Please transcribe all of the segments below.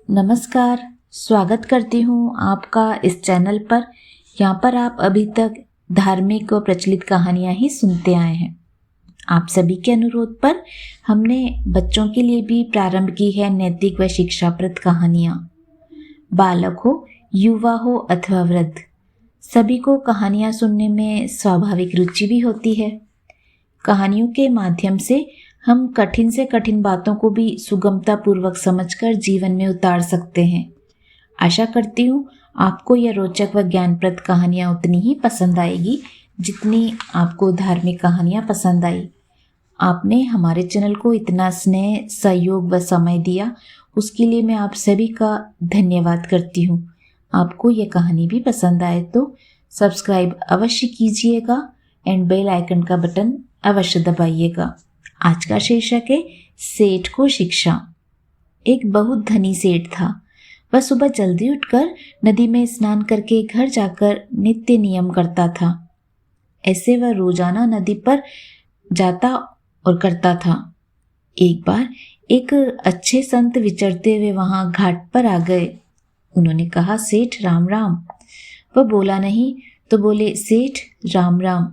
नमस्कार। स्वागत करती हूँ आपका इस चैनल पर। यहाँ पर आप अभी तक धार्मिक व प्रचलित कहानियाँ ही सुनते आए हैं। आप सभी के अनुरोध पर हमने बच्चों के लिए भी प्रारंभ की है नैतिक व शिक्षाप्रद कहानियाँ। बालक हो, युवा हो अथवा वृद्ध, सभी को कहानियाँ सुनने में स्वाभाविक रुचि भी होती है। कहानियों के माध्यम से हम कठिन से कठिन बातों को भी सुगमता पूर्वक समझकर जीवन में उतार सकते हैं। आशा करती हूँ आपको यह रोचक व ज्ञानप्रद कहानियाँ उतनी ही पसंद आएगी जितनी आपको धार्मिक कहानियाँ पसंद आई। आपने हमारे चैनल को इतना स्नेह, सहयोग व समय दिया, उसके लिए मैं आप सभी का धन्यवाद करती हूँ। आपको यह कहानी भी पसंद आए तो सब्सक्राइब अवश्य कीजिएगा एंड बेल आइकन का बटन अवश्य दबाइएगा। आज का शीर्षक है सेठ को शिक्षा। एक बहुत धनी सेठ था। वह सुबह जल्दी उठकर नदी में स्नान करके घर जाकर नित्य नियम करता था। ऐसे वह रोजाना नदी पर जाता और करता था। एक बार एक अच्छे संत विचरते हुए वहां घाट पर आ गए। उन्होंने कहा, सेठ राम राम। वह बोला नहीं तो बोले, सेठ राम राम।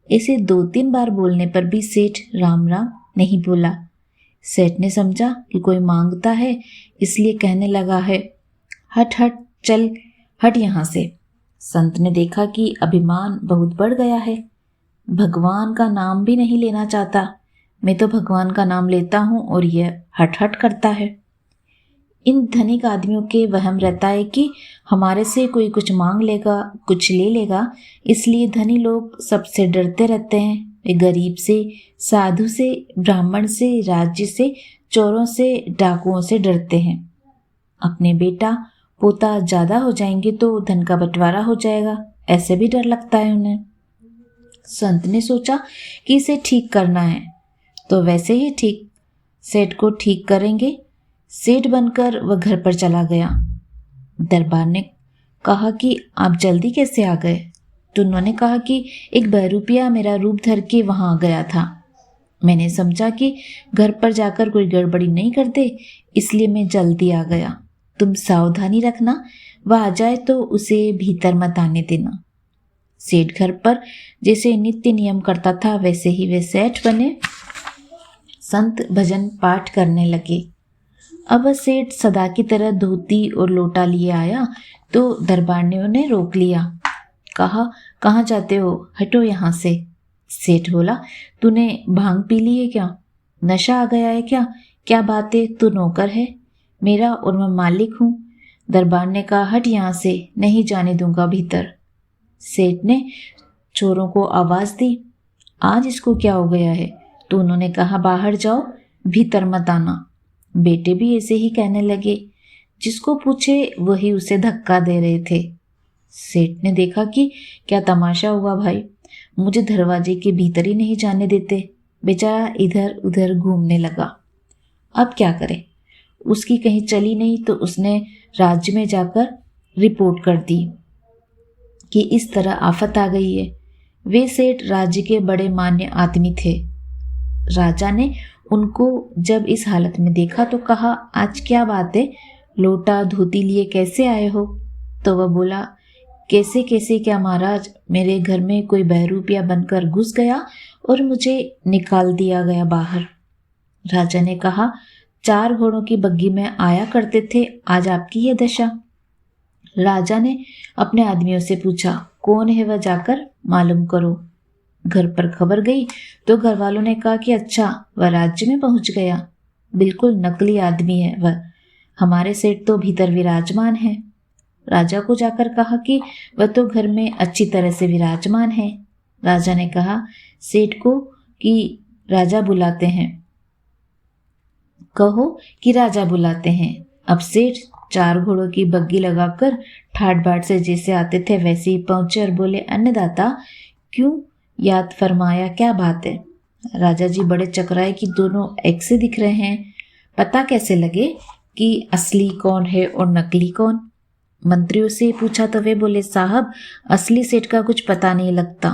इसे 2-3 बार बोलने पर भी सेठ राम राम नहीं बोला। सेठ ने समझा कि कोई मांगता है, इसलिए कहने लगा है, हट हट चल हट यहाँ से। संत ने देखा कि अभिमान बहुत बढ़ गया है। भगवान का नाम भी नहीं लेना चाहता। मैं तो भगवान का नाम लेता हूँ और यह हट हट करता है। इन धनिक आदमियों के वहम रहता है कि हमारे से कोई कुछ मांग लेगा, कुछ ले लेगा, इसलिए धनी लोग सबसे डरते रहते हैं। वे गरीब से, साधु से, ब्राह्मण से, राज्य से, चोरों से, डाकुओं से डरते हैं। अपने बेटा पोता ज्यादा हो जाएंगे तो धन का बंटवारा हो जाएगा, ऐसे भी डर लगता है उन्हें। संत ने सोचा कि इसे ठीक करना है तो वैसे ही ठीक सेठ को ठीक करेंगे। सेठ बनकर वह घर पर चला गया। दरबार ने कहा कि आप जल्दी कैसे आ गए? तो उन्होंने कहा कि एक बहरूपिया मेरा रूप धर के वहां आ गया था। मैंने समझा कि घर पर जाकर कोई गड़बड़ी नहीं करते, इसलिए मैं जल्दी आ गया। तुम सावधानी रखना, वह आ जाए तो उसे भीतर मत आने देना। सेठ घर पर जैसे नित्य नियम करता था वैसे ही वे सेठ बने। संत भजन पाठ करने लगे। अब वह सेठ सदा की तरह धोती और लोटा लिए आया तो दरबार ने उन्हें रोक लिया। कहा, कहाँ जाते हो? हटो यहाँ से। सेठ बोला, तूने भांग पी ली है क्या? नशा आ गया है क्या? क्या बात है, तू नौकर है मेरा और मैं मालिक हूँ। दरबार ने कहा, हट यहाँ से, नहीं जाने दूंगा भीतर। सेठ ने चोरों को आवाज दी, आज इसको क्या हो गया है? तो उन्होंने कहा, बाहर जाओ, भीतर मत आना। बेटे भी ऐसे ही कहने लगे। जिसको पूछे वही उसे धक्का दे रहे थे। सेठ ने देखा कि क्या तमाशा हुआ भाई, मुझे दरवाजे के भीतर ही नहीं जाने देते। बेचारा इधर उधर घूमने लगा। अब क्या करे? उसकी कहीं चली नहीं तो उसने राज्य में जाकर रिपोर्ट कर दी कि इस तरह आफत आ गई है। वे सेठ राज्य के बड़े मान्य आदमी थे। राजा ने उनको जब इस हालत में देखा तो कहा, आज क्या बात है, लोटा धोती लिए कैसे आए हो? तो वह बोला, कैसे कैसे क्या महाराज, मेरे घर में कोई बहरूपिया बनकर घुस गया और मुझे निकाल दिया गया बाहर। राजा ने कहा, 4 घोड़ों की बग्गी में आया करते थे, आज आपकी यह दशा। राजा ने अपने आदमियों से पूछा, कौन है वह, जाकर मालूम करो। घर पर खबर गई तो घर वालों ने कहा कि अच्छा, वह राज्य में पहुंच गया। बिल्कुल नकली आदमी है वह, हमारे सेठ तो भीतर विराजमान है। राजा को जाकर कहा कि वह तो घर में अच्छी तरह से विराजमान है। राजा ने कहा सेठ को कि राजा बुलाते हैं, कहो कि राजा बुलाते हैं। अब सेठ 4 घोड़ों की बग्गी लगाकर ठाट बाट से जैसे आते थे वैसे ही पहुंचे और बोले, अन्नदाता क्यों याद फरमाया, क्या बात है? राजा जी बड़े चकराए कि दोनों एक से दिख रहे हैं, पता कैसे लगे कि असली कौन है और नकली कौन? मंत्रियों से पूछा तो वे बोले, साहब असली सेठ का कुछ पता नहीं लगता।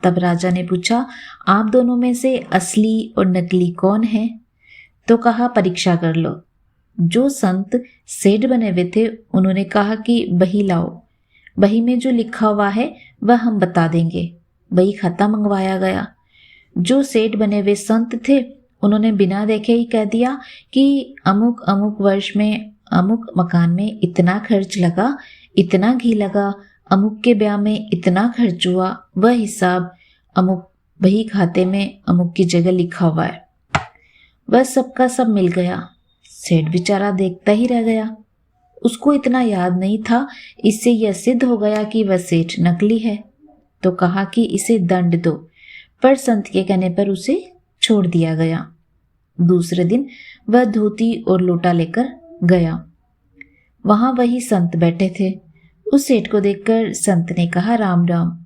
तब राजा ने पूछा, आप दोनों में से असली और नकली कौन है? तो कहा, परीक्षा कर लो। जो संत सेठ बने हुए थे उन्होंने कहा कि बही लाओ, बही में जो लिखा हुआ है वह हम बता देंगे। बही खाता मंगवाया गया। जो सेठ बने हुए संत थे उन्होंने बिना देखे ही कह दिया कि अमुक अमुक वर्ष में अमुक मकान में इतना खर्च लगा, इतना घी लगा, अमुक के ब्याह में इतना खर्च हुआ, वह हिसाब अमुक बही खाते में अमुक की जगह लिखा हुआ है। वह सबका सब मिल गया। सेठ बेचारा देखता ही रह गया। उसको इतना याद नहीं था। इससे यह सिद्ध हो गया कि वह सेठ नकली है। तो कहा कि इसे दंड दो, पर संत के कहने पर उसे छोड़ दिया गया। दूसरे दिन वह धोती और लोटा लेकर गया। वहां वही संत बैठे थे। उस सेठ को देखकर संत ने कहा राम राम।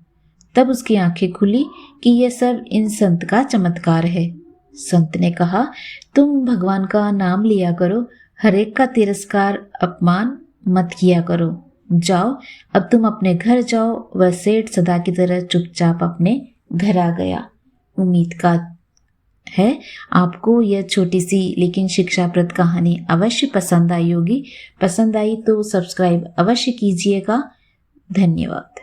तब उसकी आंखें खुली कि यह सब इन संत का चमत्कार है। संत ने कहा तुम भगवान का नाम लिया करो, हरेक का तिरस्कार अपमान मत किया करो। जाओ अब तुम अपने घर जाओ। वह सेठ सदा की तरह चुपचाप अपने घर आ गया। उम्मीद का है आपको यह छोटी सी लेकिन शिक्षाप्रद कहानी अवश्य पसंद आई होगी। पसंद आई तो सब्सक्राइब अवश्य कीजिएगा। धन्यवाद।